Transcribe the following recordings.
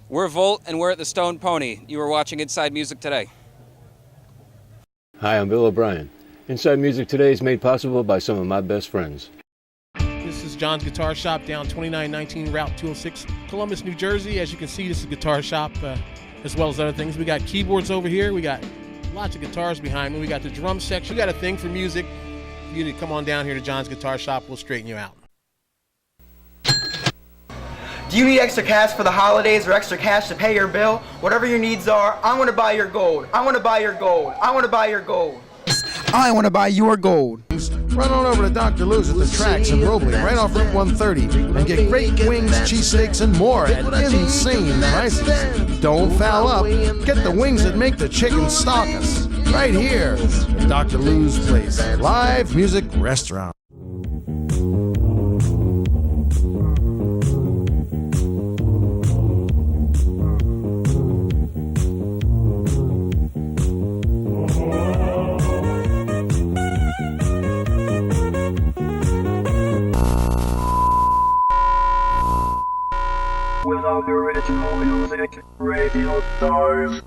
We're Volt, and we're at the Stone Pony. You are watching Inside Music Today. Hi, I'm Bill O'Brien. Inside Music Today is made possible by some of my best friends. This is John's Guitar Shop down 2919 Route 206, Columbus, New Jersey. As you can see, this is a guitar shop as well as other things. We got keyboards over here. We got lots of guitars behind me. We got the drum section. We got a thing for music. You need to come on down here to John's Guitar Shop. We'll straighten you out. Do you need extra cash for the holidays or extra cash to pay your bill? Whatever your needs are, I want to buy your gold. I want to buy your gold. I want to buy your gold. I want to buy your gold. Run on over to Dr. Lou's at the tracks in Robley, right off Route 130, and get great wings, cheesesteaks, and more at insane prices. Don't foul up. Get the wings that make the chicken stalk us. Right here at Dr. Lou's Place, live music restaurant. Without the original music, radio dies.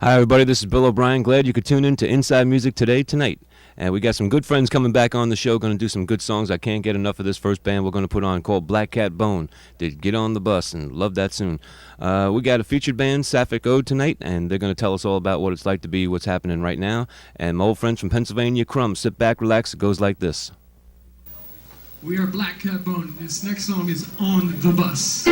Hi, everybody. This is Bill O'Brien. Glad you could tune in to Inside Music Today tonight. And we got some good friends coming back on the show, going to do some good songs. I can't get enough of this first band we're going to put on called Black Cat Bone. Did Get on the Bus, and love that soon. We got a featured band, Sapphicode, tonight, and they're going to tell us all about what it's like to be what's happening right now. And my old friends from Pennsylvania, Crumb. Sit back, relax. It goes like this. We are Black Cat Bone. This next song is On the Bus.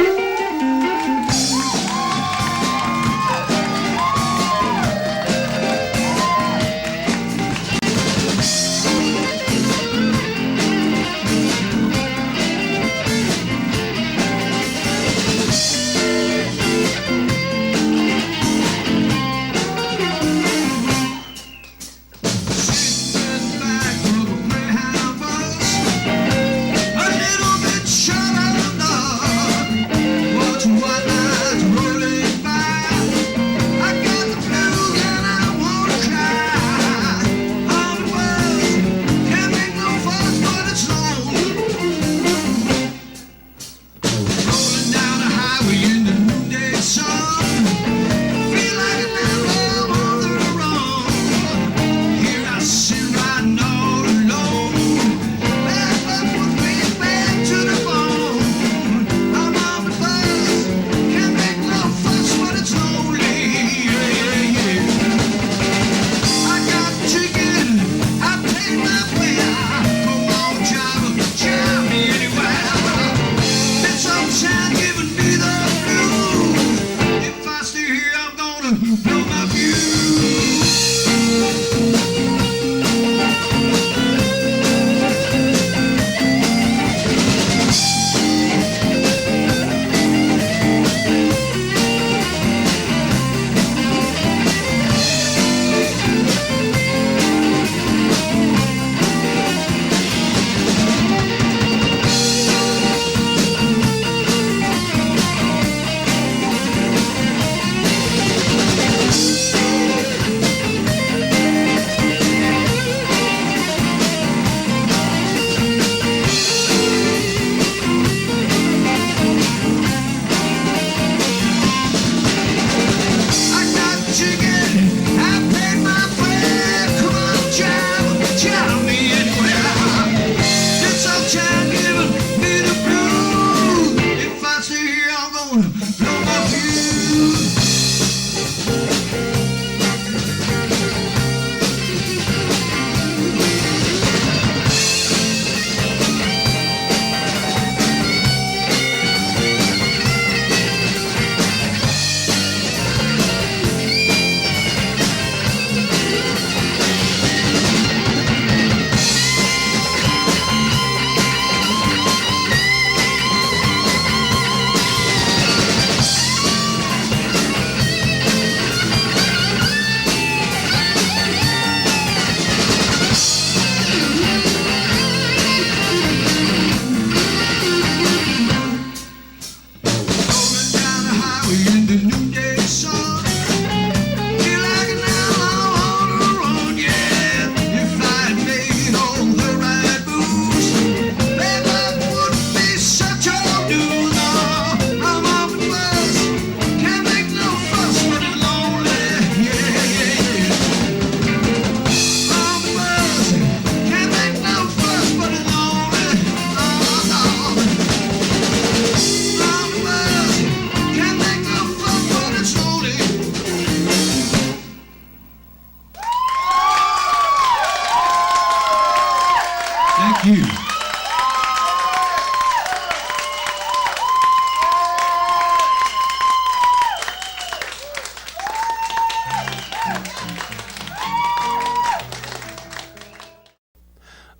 you.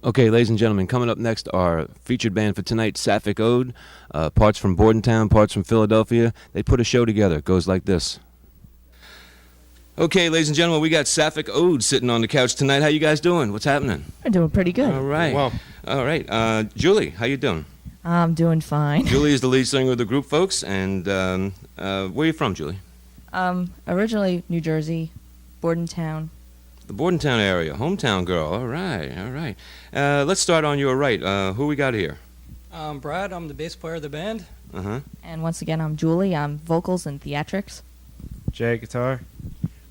Okay, ladies and gentlemen, coming up next, our featured band for tonight, Sapphicode. Parts from Bordentown, parts from Philadelphia. They put a show together. It goes like this. Okay, ladies and gentlemen, we got Sapphicode sitting on the couch tonight. How you guys doing? What's happening? I'm doing pretty good. All right. Well, all right. Julie, how you doing? I'm doing fine. Julie is the lead singer of the group, folks. And where are you from, Julie? Originally New Jersey, Bordentown. The Bordentown area, hometown girl. All right, all right. Let's start on your right. Who we got here? Brad, I'm the bass player of the band. Uh-huh. And once again, I'm Julie. I'm vocals and theatrics. Jay, guitar.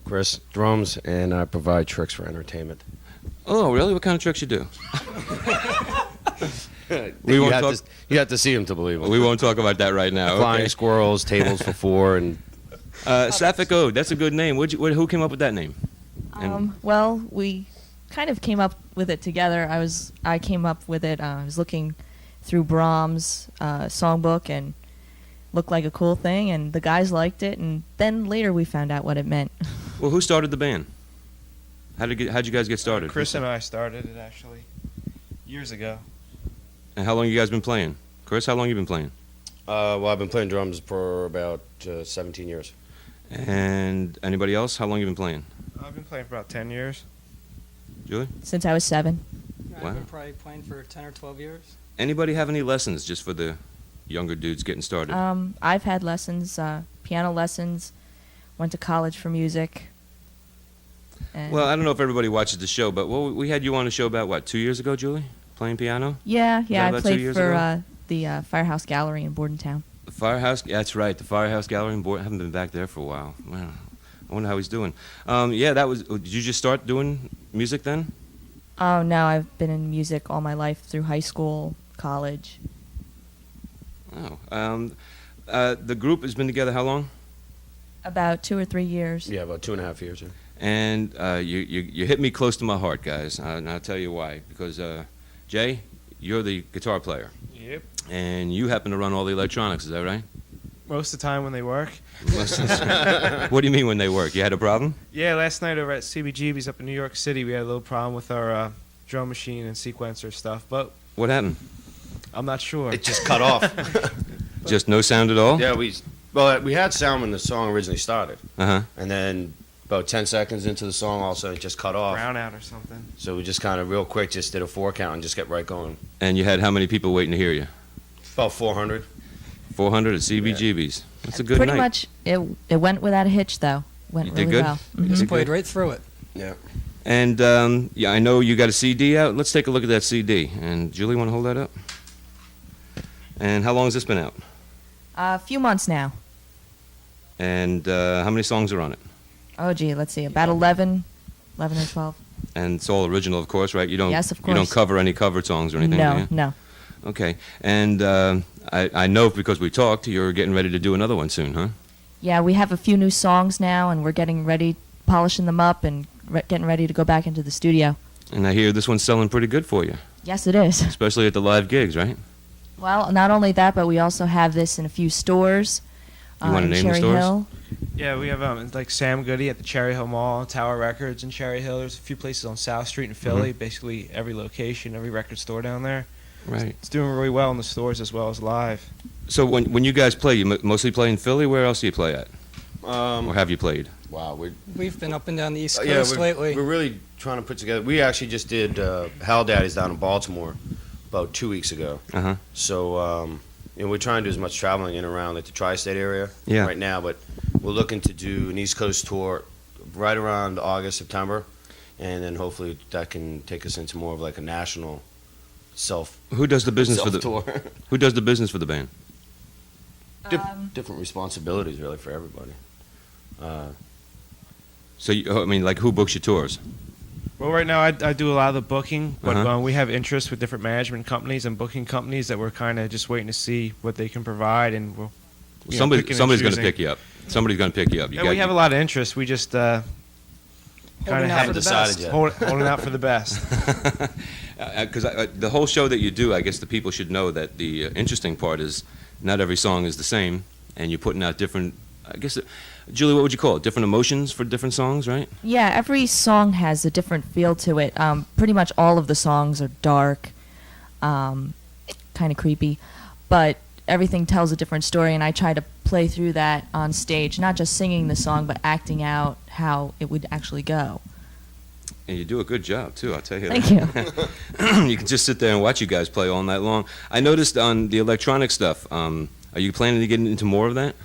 Chris, drums, and I provide tricks for entertainment. Oh, really? What kind of tricks you do? You have to see them to believe them. We won't talk about that right now. Flying Okay. squirrels, tables for four, and Sapphicode, that's a good name. Who came up with that name? Well, we kind of came up with it together. I came up with it. I was looking through Brahms' songbook and looked like a cool thing, and the guys liked it. And then later we found out what it meant. Well, who started the band? How'd you guys get started? Chris and I started it actually years ago. And how long you guys been playing? Chris, how long you been playing? well, I've been playing drums for about 17 years. And anybody else? How long you been playing? I've been playing for about 10 years. Julie? Since I was 7. I've Wow. been probably playing for 10 or 12 years. Anybody have any lessons just for the younger dudes getting started? I've had lessons, piano lessons, went to college for music. And Well, I don't know if everybody watches the show, but we had you on the show about, what, 2 years ago, Julie? Playing piano? yeah, that I about 2 played years for ago? the Firehouse Gallery in Bordentown. The Firehouse, that's right, the Firehouse Gallery in Board. I haven't been back there for a while. Wow. I wonder how he's doing. Yeah, that was, did you just start doing music then? Oh, no, I've been in music all my life through high school, college. Oh. The group has been together how long? About 2 or 3 years. Yeah, about 2.5 years. Yeah. And you hit me close to my heart, guys. And I'll tell you why. Because, Jay, you're the guitar player. Yep. And you happen to run all the electronics, is that right? Most of the time when they work. What do you mean when they work? You had a problem? Yeah, last night over at CBGB's up in New York City, we had a little problem with our drum machine and sequencer stuff, but What happened? I'm not sure. It just cut off. Just no sound at all? Yeah, we had sound when the song originally started, Uh-huh. and then about 10 seconds into the song, also it just cut off. Brown out or something. So we just kind of real quick just did a 4 count and just kept right going. And you had how many people waiting to hear you? About 400. 400 at CBGB's. That's a good Pretty night. much, it went without a hitch, though. Went You really did good? well. We Mhm. just Did played good? right through it. Yeah. And yeah, I know you got a CD out. Let's take a look at that CD. And Julie, want to hold that up? And how long has this been out? A few months now. And how many songs are on it? Oh, gee, let's see. About 11 or 12. And it's all original, of course, right? You don't. Yes, of You don't course. cover any cover songs or anything. do No, you? no. Okay. And I know because we talked, you're getting ready to do another one soon, huh? Yeah, we have a few new songs now, and we're getting ready, polishing them up, and getting ready to go back into the studio. And I hear this one's selling pretty good for you, Yes, it is. especially at the live gigs, right? Well, not only that, but we also have this in a few stores. You wanna in name the Cherry stores? Hill. Yeah, we have like Sam Goody at the Cherry Hill Mall, Tower Records in Cherry Hill. There's a few places on South Street in Philly, basically every location, every record store down there. Right. It's doing really well in the stores as well as live. So when you guys play, you mostly play in Philly? Where else do you play at? Or have you played? Wow, We've been up and down the East yeah, Coast lately. we're really trying to put together. We actually just did Hal Daddy's down in Baltimore about 2 weeks ago. Uh-huh. So we're trying to do as much traveling in and around like the tri-state area Yeah. right now, but we're looking to do an East Coast tour right around August, September, and then hopefully that can take us into more of like a national Who does the business for the tour. Who does the business for the band? Different responsibilities really for everybody. So I mean, like who books your tours? Well, right now I do a lot of the booking, but Uh-huh. we have interest with different management companies and booking companies that we're kind of just waiting to see what they can provide, and we'll. Somebody's going to pick you up. Somebody's going to pick you up. Yeah, we have a lot of interest. We just kind of Holding out haven't for the decided best. yet. Holding out for the best. Because the whole show that you do, I guess the people should know that the interesting part is not every song is the same, and you're putting out different, I guess, Julie, what would you call it? Different emotions for different songs, right? Yeah, every song has a different feel to it. Pretty much all of the songs are dark, kind of creepy, but everything tells a different story, and I try to play through that on stage, not just singing the song, but acting out how it would actually go. And you do a good job, too, I'll tell you. Thank you. You can just sit there and watch you guys play all night long. I noticed on the electronic stuff, are you planning to get into more of that?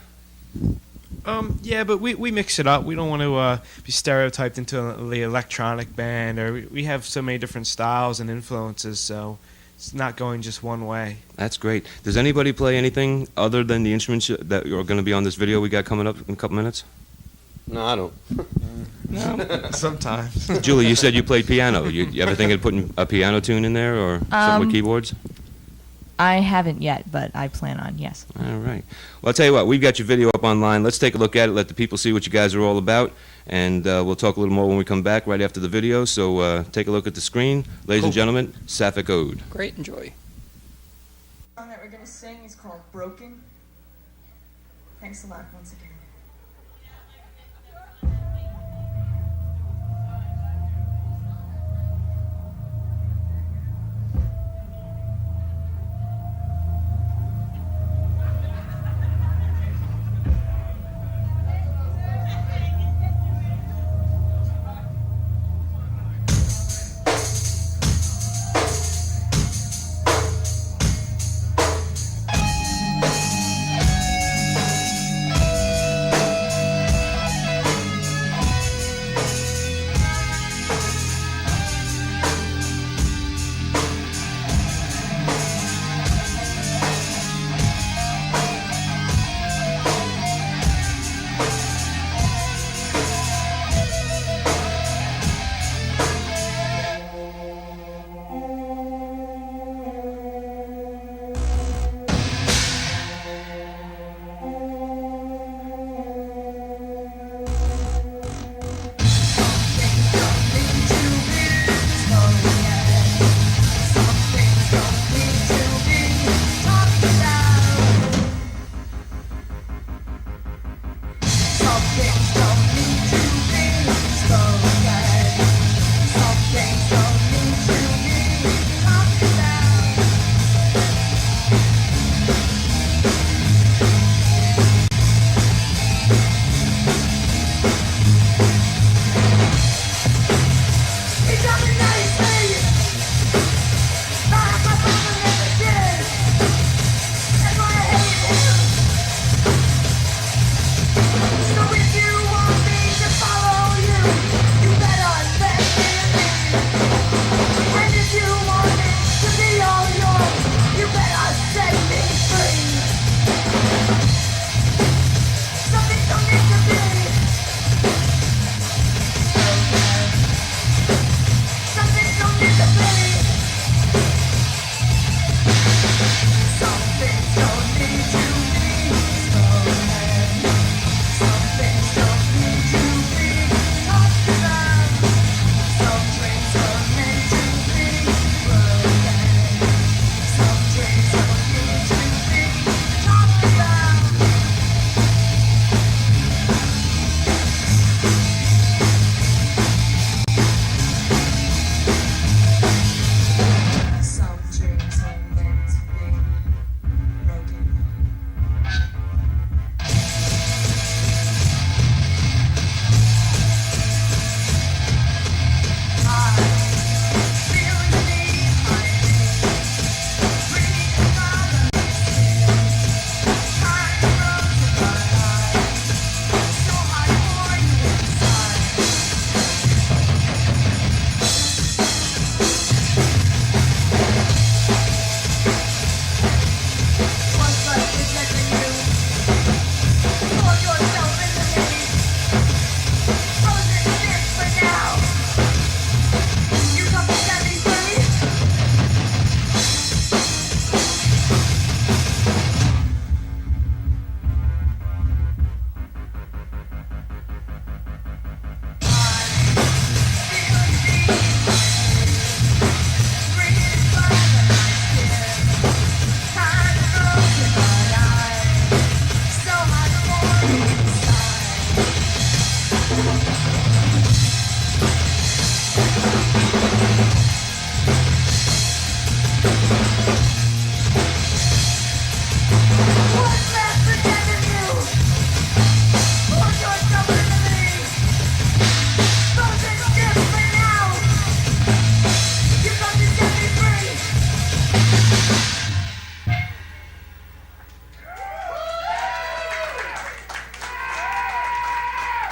Yeah, but we mix it up. We don't want to be stereotyped into the electronic band, or we have so many different styles and influences, so it's not going just one way. That's great. Does anybody play anything other than the instruments that are going to be on this video we got coming up in a couple minutes? No, I don't. No. Sometimes. Julie, you said you played piano. You ever think of putting a piano tune in there or something with keyboards? I haven't yet, but I plan on, yes. All right. Well, I'll tell you what, we've got your video up online. Let's take a look at it, let the people see what you guys are all about, and we'll talk a little more when we come back right after the video. So take a look at the screen. Ladies and gentlemen, Sapphicode. Great, enjoy. The song that we're going to sing is called Broken. Thanks a lot once again.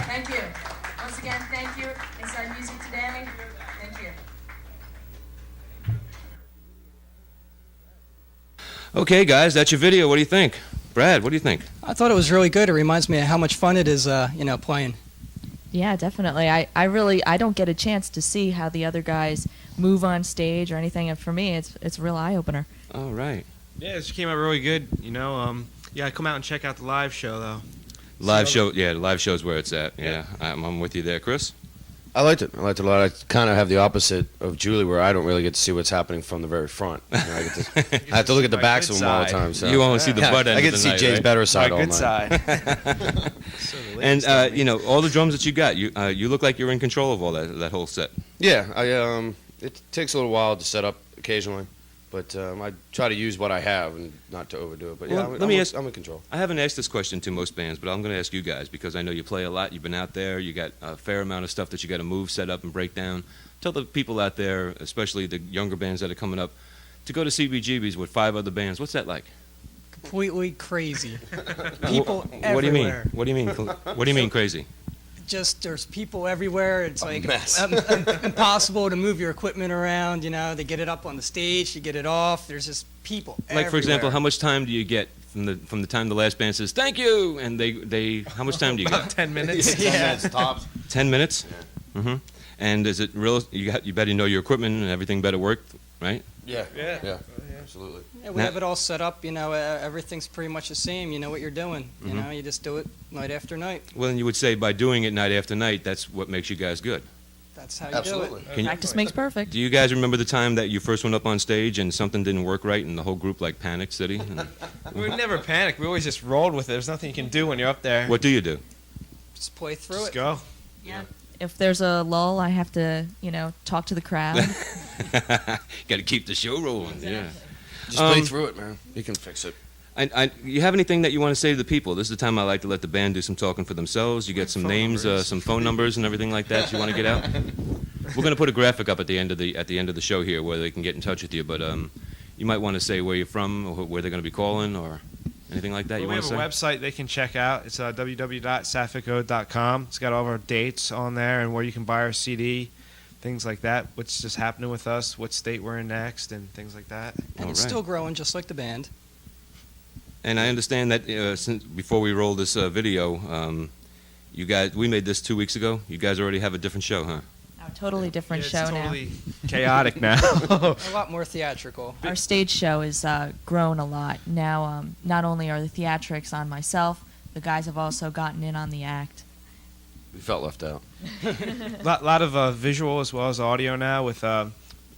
Thank you. Once again, thank you. Inside Music Today. Thank you. Okay, guys, that's your video. What do you think? Brad, what do you think? I thought it was really good. It reminds me of how much fun it is, playing. Yeah, definitely. I don't get a chance to see how the other guys move on stage or anything, and for me, it's a real eye opener. All right. Yeah, this came out really good. Yeah, come out and check out the live show though. Live show, yeah, the live show's where it's at. Yeah, I'm with you there, Chris. I liked it. I liked it a lot. I kind of have the opposite of Julie, where I don't really get to see what's happening from the very front. I have to look at the backs of them all the time. So. You only see the butt end. I get of to the see night, Jay's right? better side all good night. side. And all the drums that you got, you look like you're in control of all that whole set. Yeah, it takes a little while to set up occasionally, but I try to use what I have and not to overdo it. But yeah, Well, I'm in control. I haven't asked this question to most bands, but I'm going to ask you guys because I know you play a lot. You've been out there. You got a fair amount of stuff that you got to move, set up, and break down. Tell the people out there, especially the younger bands that are coming up, to go to CBGB's with 5 other bands. What's that like? Completely crazy. People everywhere. What do you mean? What do you mean? What do you mean crazy? Just there's people everywhere. It's like mess. impossible to move your equipment around. They get it up on the stage, you get it off. There's just people. Like for example, everywhere. how much time do you get from the time the last band says thank you, and they how much time do you About get? 10 minutes. 10 minutes tops. 10 minutes. Yeah. Mm-hmm. And is it real? You better know your equipment and everything better work, right? Yeah. Yeah. Yeah. Absolutely. Yeah, we have it all set up. Everything's pretty much the same. You know what you're doing. Mhm. You just do it night after night. Well, then you would say by doing it night after night, that's what makes you guys good. That's how you Absolutely. do it. Can you- Practice makes perfect. Do you guys remember the time that you first went up on stage and something didn't work right and the whole group like panicked city? And We never panicked. We always just rolled with it. There's nothing you can do when you're up there. what do you do? Just play through Just it. go. Yeah. If there's a lull, I have to, talk to the crowd. Got to keep the show rolling. Yeah. Just play through it, man. You can fix it. You have anything that you want to say to the people? This is the time I like to let the band do some talking for themselves. You get some names, some phone numbers, and everything like that. You want to get out? We're going to put a graphic up at the end of the show here where they can get in touch with you. But you might want to say where you're from, or where they're going to be calling, or anything like that. Well, You we want have to a say? website they can check out. It's www.sapphicode.com. It's got all of our dates on there and where you can buy our CD, things like that. What's just happening with us, what state we're in next, and things like that. And it's All right. still growing, just like the band. And I understand that since before we roll this video, you guys, we made this 2 weeks ago. You guys already have a different show, huh? A totally different It's show totally chaotic now. A lot more theatrical. now. Our stage show has grown a lot. Now, not only are the theatrics on myself, the guys have also gotten in on the act. We felt left out. lot of visual as well as audio now with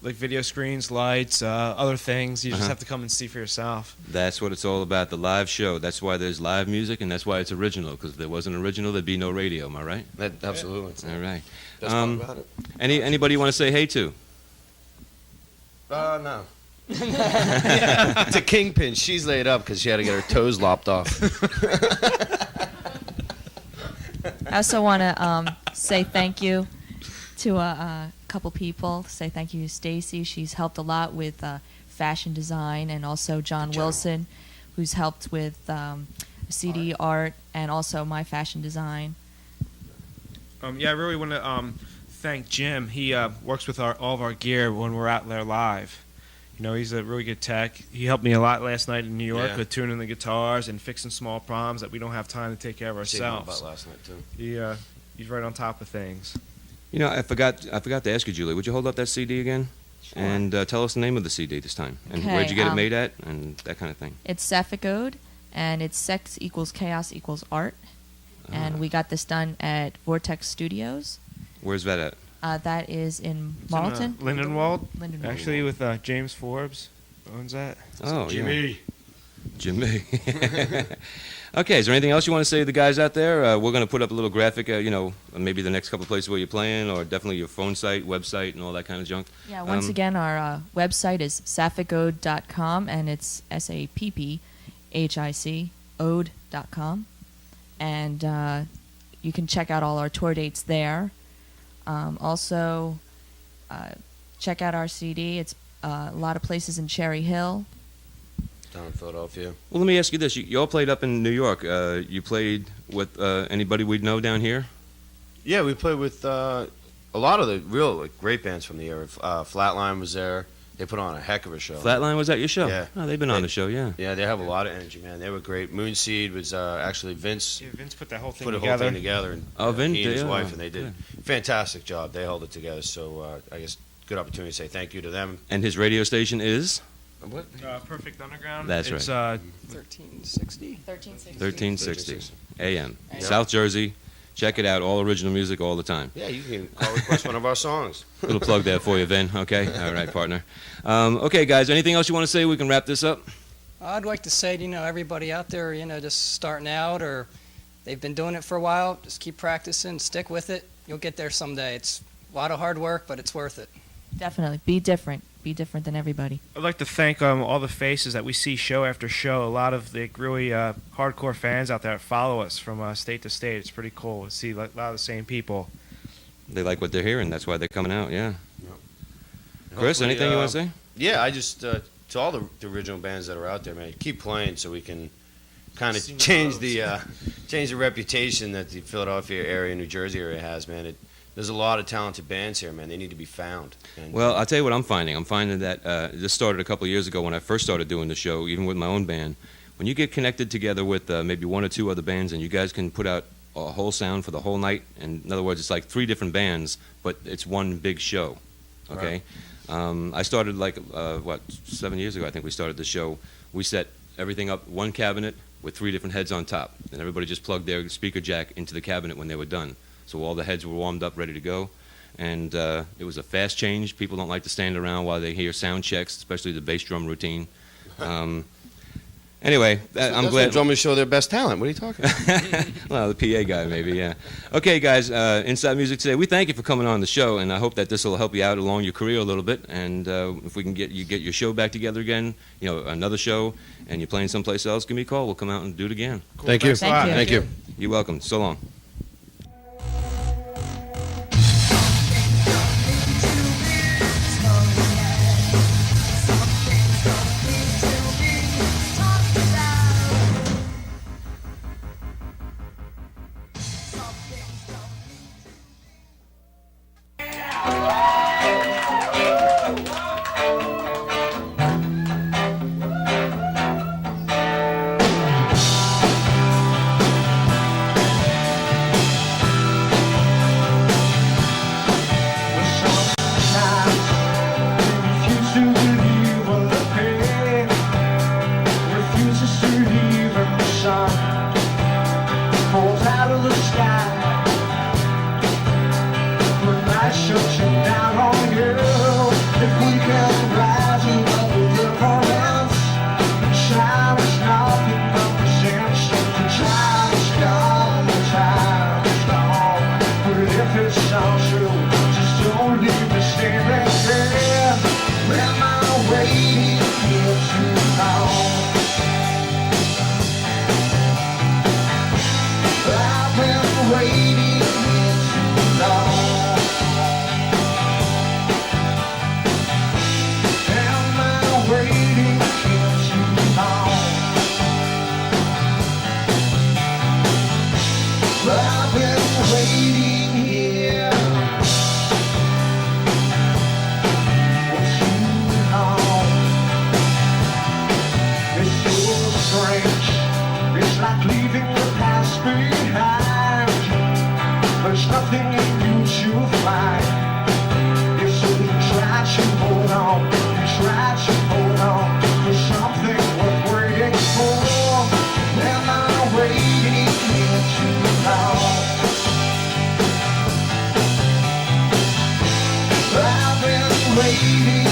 like video screens, lights, other things. You just have to come and see for yourself. That's what it's all about, the live show. That's why there's live music, and that's why it's original, because if there wasn't original, there'd be no radio, am I right? Absolutely. All right. Best part about it. Anybody you want to say hey to? No. To Kingpin. She's laid up because she had to get her toes lopped off. I also want to say thank you to a couple people. Say thank you to Stacy. She's helped a lot with fashion design, and also John Wilson, who's helped with CD art and also my fashion design. Yeah, I really want to thank Jim. He works with all of our gear when we're out there live. He's a really good tech. He helped me a lot last night in New York with tuning the guitars and fixing small problems that we don't have time to take care of ourselves. About last night too. He's right on top of things. I forgot to ask you, Julie. Would you hold up that CD again? Sure. And tell us the name of the CD this time. And Okay, where'd you get it made at? And that kind of thing. It's Sapphicode, and it's sex equals chaos equals art. And we got this done at Vortex Studios. Where's that at? That is in It's Marlton. in, Lindenwold. Lindenwold. Actually, with James Forbes owns that. Oh, Jimmy. Yeah. Jimmy. Okay, is there anything else you want to say to the guys out there? We're going to put up a little graphic, maybe the next couple of places where you're playing, or definitely your phone site, website, and all that kind of junk. Yeah, once again, our website is sapphicode.com, and it's SAPPHIC, ode.com. And you can check out all our tour dates there. Also, check out our CD. It's a lot of places in Cherry Hill. Down in Philadelphia. Well, let me ask you this. You all played up in New York. You played with anybody we'd know down here? Yeah, we played with a lot of the real great bands from the era. Flatline was there. They put on a heck of a show. Flatline was at your show? Yeah. Oh, they've been on the show, yeah. Yeah, they have a lot of energy, man. They were great. Moonseed was actually Vince. Yeah, Vince put that whole thing put together. The whole thing together. And, Vince, he and his yeah. wife, and they did a fantastic job. They held it together. So I guess good opportunity to say thank you to them. And his radio station is? What? Perfect Underground. That's it's, right. 1360. 1360 AM. South Jersey. Check it out. All original music all the time. Yeah, you can call request one of our songs. Little plug there for you, Vin. Okay. All right, partner. Okay, guys. Anything else you want to say? We can wrap this up. I'd like to say, everybody out there, just starting out or they've been doing it for a while, just keep practicing, stick with it. You'll get there someday. It's a lot of hard work, but it's worth it. Definitely. Be different. Be different than everybody. I'd like to thank all the faces that we see show after show. A lot of the really hardcore fans out there that follow us from state to state. It's pretty cool to see a lot of the same people. They like what they're hearing. That's why they're coming out, yeah. Yep. Chris, anything you want to say? Yeah, I just, to all the original bands that are out there, man, keep playing so we can kind of change the reputation that the Philadelphia area, New Jersey area has, man. There's a lot of talented bands here, man. They need to be found. And well, I'll tell you what I'm finding. I'm finding that this started a couple of years ago when I first started doing the show, even with my own band. When you get connected together with maybe one or two other bands and you guys can put out a whole sound for the whole night, and in other words, it's like 3 different bands, but it's one big show, okay? Right. I started 7 years ago, I think we started the show. We set everything up, one cabinet with 3 different heads on top, and everybody just plugged their speaker jack into the cabinet when they were done. So all the heads were warmed up, ready to go. And it was a fast change. People don't like to stand around while they hear sound checks, especially the bass drum routine. Anyway, I'm glad. Drummers show their best talent. What are you talking about? Well, the PA guy, maybe, yeah. Okay, guys, Inside Music today, we thank you for coming on the show, and I hope that this will help you out along your career a little bit. And if we can get your show back together again, another show, and you're playing someplace else, give me a call. We'll come out and do it again. Cool. Thank you. Thank you. You're welcome. So long. Waiting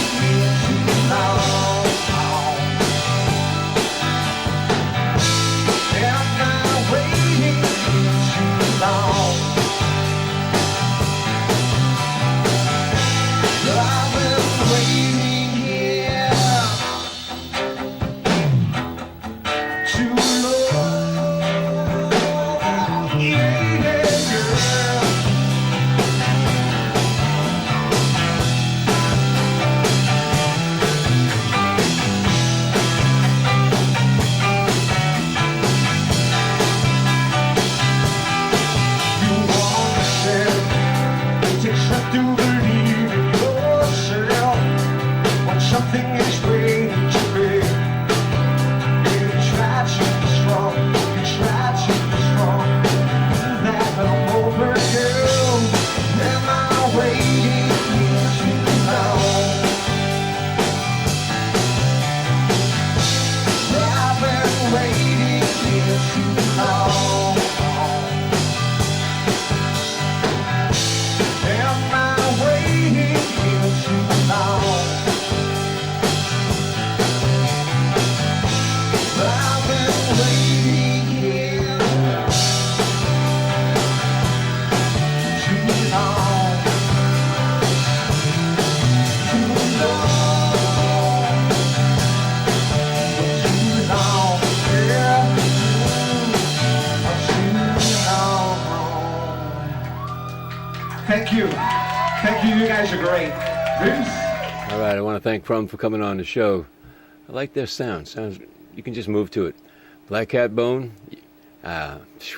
to believe in yourself when something is waiting to be. You try to be strong, you try to be strong. That I'm overdue. Am I waiting here too long? I've been waiting here too long. Am I waiting here too long? I've been waiting here too long. Too long. Too long. Yeah. Thank you. Thank you. You guys are great. Peace. All right, I want to thank Crumb for coming on the show. I like their sound. Sounds, you can just move to it. Black Cat Bone,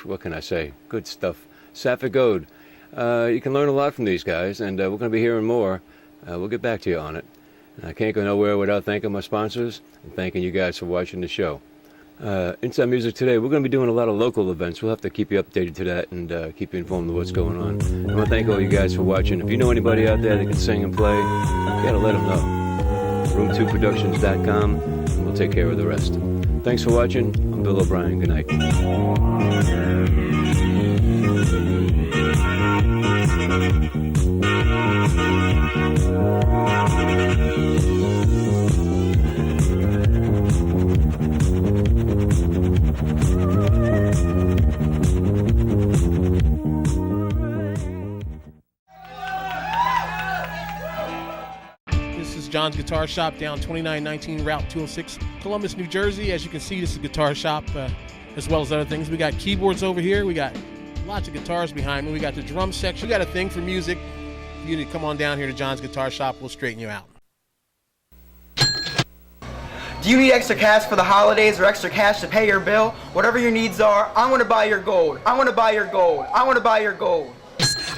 what can I say? Good stuff. Sapphicode. You can learn a lot from these guys, and we're going to be hearing more. We'll get back to you on it. And I can't go nowhere without thanking my sponsors and thanking you guys for watching the show. Inside Music Today, we're going to be doing a lot of local events. We'll have to keep you updated to that and keep you informed of what's going on. I want to thank all you guys for watching. If you know anybody out there that can sing and play, you got to let them know. Room2productions.com, and we'll take care of the rest. Thanks for watching. I'm Bill O'Brien. Good night. This is John's Guitar Shop down 2919 Route 206, Columbus, New Jersey. As you can see, this is a guitar shop as well as other things. We got keyboards over here. We got lots of guitars behind me. We got the drum section. We got a thing for music. You need to come on down here to John's Guitar Shop. We'll straighten you out. Do you need extra cash for the holidays or extra cash to pay your bill? Whatever your needs are, I want to buy your gold. I want to buy your gold. I want to buy your gold.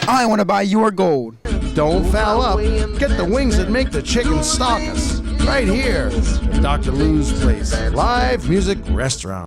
I want to buy your gold. Don't foul up. Get the wings that make the chicken stalk us. Right here at Dr. Lou's place. Live Music Restaurant.